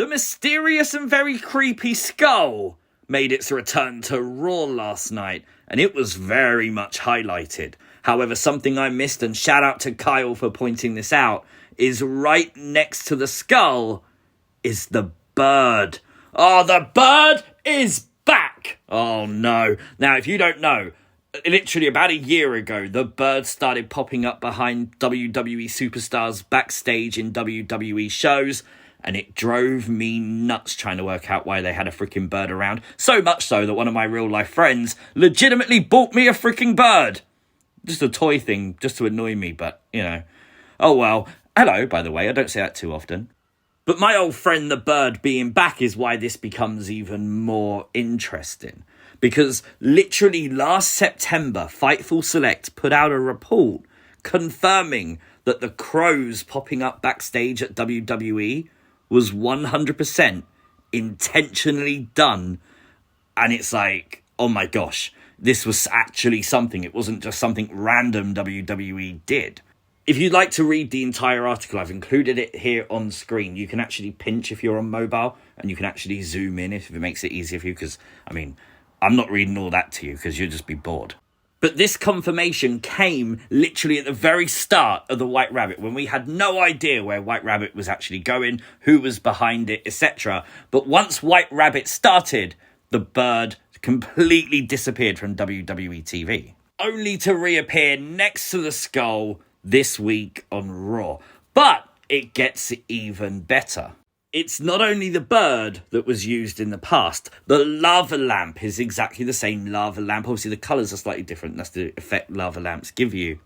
The mysterious and very creepy skull made its return to Raw last night, and it was very much highlighted. However, something I missed, and shout out to Kyle for pointing this out, is right next to the skull is the bird. Oh, the bird is back! Oh no. Now, if you don't know, literally about a year ago, the bird started popping up behind WWE superstars backstage in WWE shows, and it drove me nuts trying to work out why they had a freaking bird around. So much so that one of my real life friends legitimately bought me a freaking bird. Just a toy thing, just to annoy me, but, you know. Oh well. Hello, by the way, I don't say that too often. But my old friend the bird being back is why this becomes even more interesting. Because literally last September, Fightful Select put out a report confirming that the crows popping up backstage at WWE was 100% intentionally done. And it's like, oh my gosh, this was actually something. It wasn't just something random WWE did. If you'd like to read the entire article, I've included it here on screen. You can actually pinch if you're on mobile, and you can actually zoom in if it makes it easier for you, because, I mean, I'm not reading all that to you because you'll just be bored. But this confirmation came literally at the very start of the White Rabbit, when we had no idea where White Rabbit was actually going, who was behind it, etc. But once White Rabbit started, the bird completely disappeared from WWE TV, only to reappear next to the skull this week on Raw. But it gets even better. It's not only the bird that was used in the past. The lava lamp is exactly the same lava lamp. Obviously, the colours are slightly different. That's the effect lava lamps give you.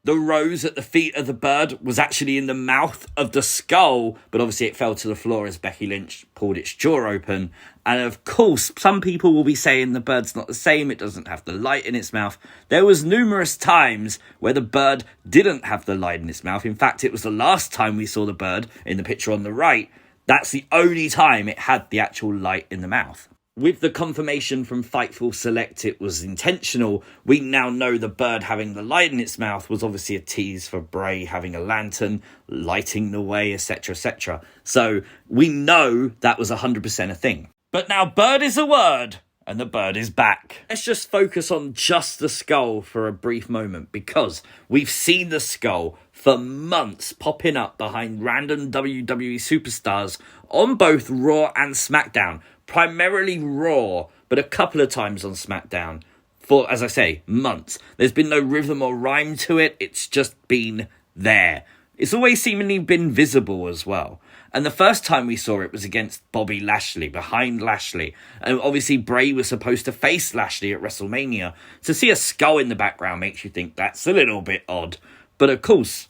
The rose at the feet of the bird was actually in the mouth of the skull, but obviously it fell to the floor as Becky Lynch pulled its jaw open. And of course, some people will be saying the bird's not the same. It doesn't have the light in its mouth. There was numerous times where the bird didn't have the light in its mouth. In fact, it was the last time we saw the bird in the picture on the right. That's the only time it had the actual light in the mouth. With the confirmation from Fightful Select it was intentional, we now know the bird having the light in its mouth was obviously a tease for Bray having a lantern, lighting the way, etc, etc. So we know that was 100% a thing. But now bird is a word, and the bird is back. Let's just focus on just the skull for a brief moment, because we've seen the skull for months popping up behind random WWE superstars on both Raw and Smackdown. Primarily Raw, but a couple of times on Smackdown. For, as I say, months. There's been no rhythm or rhyme to it. It's just been there. It's always seemingly been visible as well. And the first time we saw it was against Bobby Lashley, behind Lashley. And obviously Bray was supposed to face Lashley at WrestleMania. To see a skull in the background makes you think that's a little bit odd. But of course,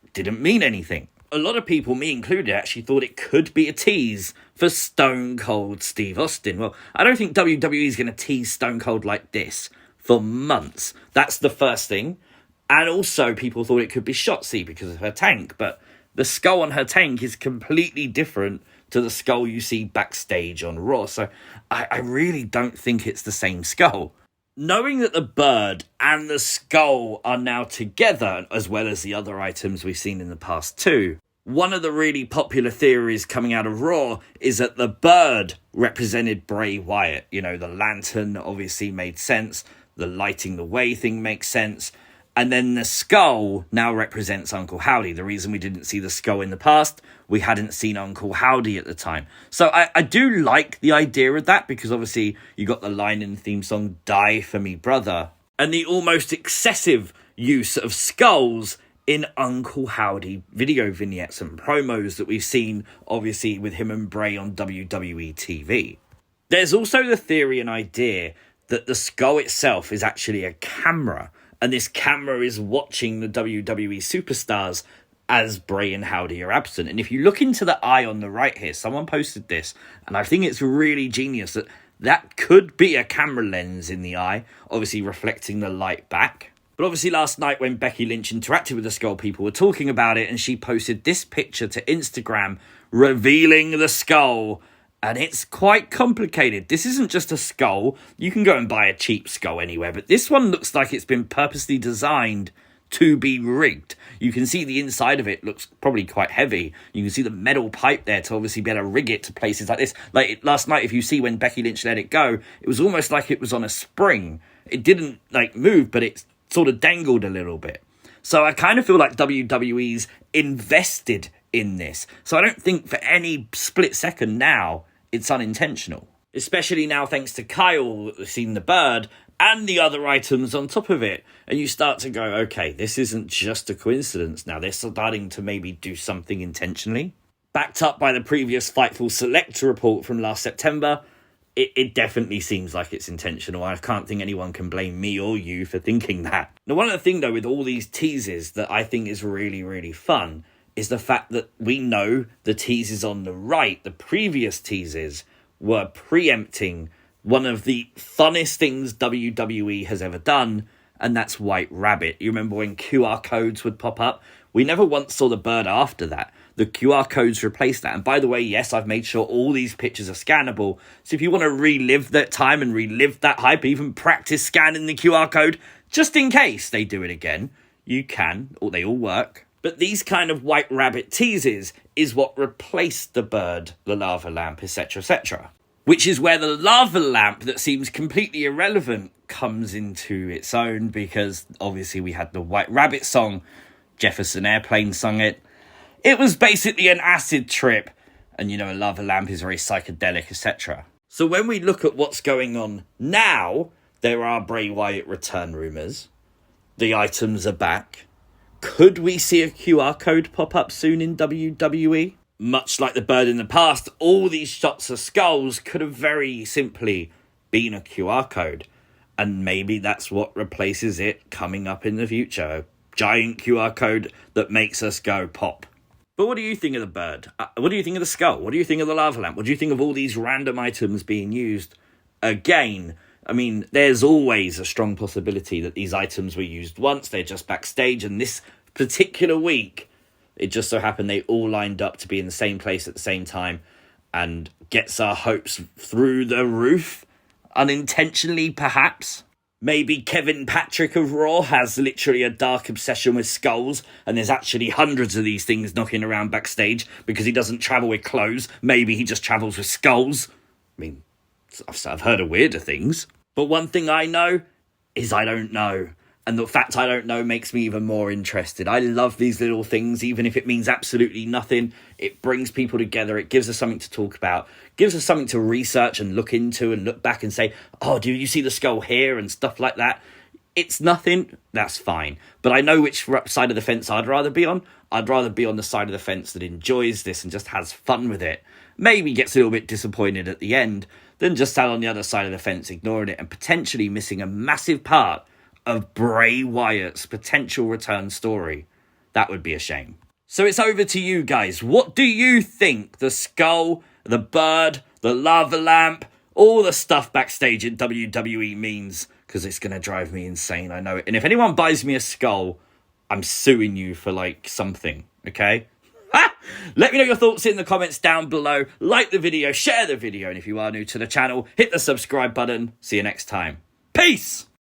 it didn't mean anything. A lot of people, me included, actually thought it could be a tease for Stone Cold Steve Austin. Well, I don't think WWE is going to tease Stone Cold like this for months. That's the first thing. And also, people thought it could be Shotzi because of her tank. But the skull on her tank is completely different to the skull you see backstage on Raw. So I really don't think it's the same skull. Knowing that the bird and the skull are now together, as well as the other items we've seen in the past too, one of the really popular theories coming out of Raw is that the bird represented Bray Wyatt. You know, the lantern obviously made sense. The lighting the way thing makes sense. And then the skull now represents Uncle Howdy. The reason we didn't see the skull in the past, we hadn't seen Uncle Howdy at the time. So I do like the idea of that, because obviously you got the line in the theme song, "Die for me, brother," and the almost excessive use of skulls in Uncle Howdy video vignettes and promos that we've seen, obviously, with him and Bray on WWE TV. There's also the theory and idea that the skull itself is actually a camera, and this camera is watching the WWE superstars as Bray and Howdy are absent. And if you look into the eye on the right here, someone posted this, and I think it's really genius that could be a camera lens in the eye, obviously reflecting the light back. But obviously last night when Becky Lynch interacted with the skull, people were talking about it, and she posted this picture to Instagram revealing the skull. And it's quite complicated. This isn't just a skull. You can go and buy a cheap skull anywhere, but this one looks like it's been purposely designed to be rigged. You can see the inside of it looks probably quite heavy. You can see the metal pipe there to obviously be able to rig it to places like this. Like last night, if you see when Becky Lynch let it go, it was almost like it was on a spring. It didn't like move, but it sort of dangled a little bit. So I kind of feel like WWE's invested in this. So I don't think for any split second now it's unintentional. Especially now thanks to Kyle seeing the bird and the other items on top of it. And you start to go, okay, this isn't just a coincidence now. They're starting to maybe do something intentionally. Backed up by the previous Fightful Select report from last September, it definitely seems like it's intentional. I can't think anyone can blame me or you for thinking that. Now, one of the things, though, with all these teases that I think is really, really fun is the fact that we know the teases on the right, the previous teases, were preempting one of the funnest things WWE has ever done, and that's White Rabbit. You remember when QR codes would pop up? We never once saw the bird after that. The QR codes replaced that. And by the way, yes, I've made sure all these pictures are scannable. So if you want to relive that time and relive that hype, even practice scanning the QR code, just in case they do it again, you can, or they all work. But these kind of White Rabbit teases is what replaced the bird, the lava lamp, etc., etc. Which is where the lava lamp that seems completely irrelevant comes into its own, because obviously we had the White Rabbit song, Jefferson Airplane sung it. It was basically an acid trip, and a lava lamp is very psychedelic, etc. So when we look at what's going on now, there are Bray Wyatt return rumours. The items are back. Could we see a QR code pop up soon in WWE? Much like the bird in the past, all these shots of skulls could have very simply been a QR code. And maybe that's what replaces it coming up in the future. A giant QR code that makes us go pop. But what do you think of the bird? What do you think of the skull? What do you think of the lava lamp? What do you think of all these random items being used again? I mean, there's always a strong possibility that these items were used once, they're just backstage, and this particular week, it just so happened they all lined up to be in the same place at the same time and gets our hopes through the roof, unintentionally perhaps. Maybe Kevin Patrick of Raw has literally a dark obsession with skulls, and there's actually hundreds of these things knocking around backstage because he doesn't travel with clothes. Maybe he just travels with skulls. I mean, I've heard of weirder things. But one thing I know is I don't know. And the fact I don't know makes me even more interested. I love these little things, even if it means absolutely nothing. It brings people together. It gives us something to talk about. Gives us something to research and look into and look back and say, oh, do you see the skull here and stuff like that? It's nothing. That's fine. But I know which side of the fence I'd rather be on. I'd rather be on the side of the fence that enjoys this and just has fun with it. Maybe gets a little bit disappointed at the end, than just sat on the other side of the fence ignoring it and potentially missing a massive part of Bray Wyatt's potential return story. That would be a shame. So it's over to you guys. What do you think the skull, the bird, the lava lamp, all the stuff backstage at WWE means? Because it's going to drive me insane, I know it. And if anyone buys me a skull, I'm suing you for something, okay? Let me know your thoughts in the comments down below. Like the video, share the video, and if you are new to the channel, hit the subscribe button. See you next time. Peace!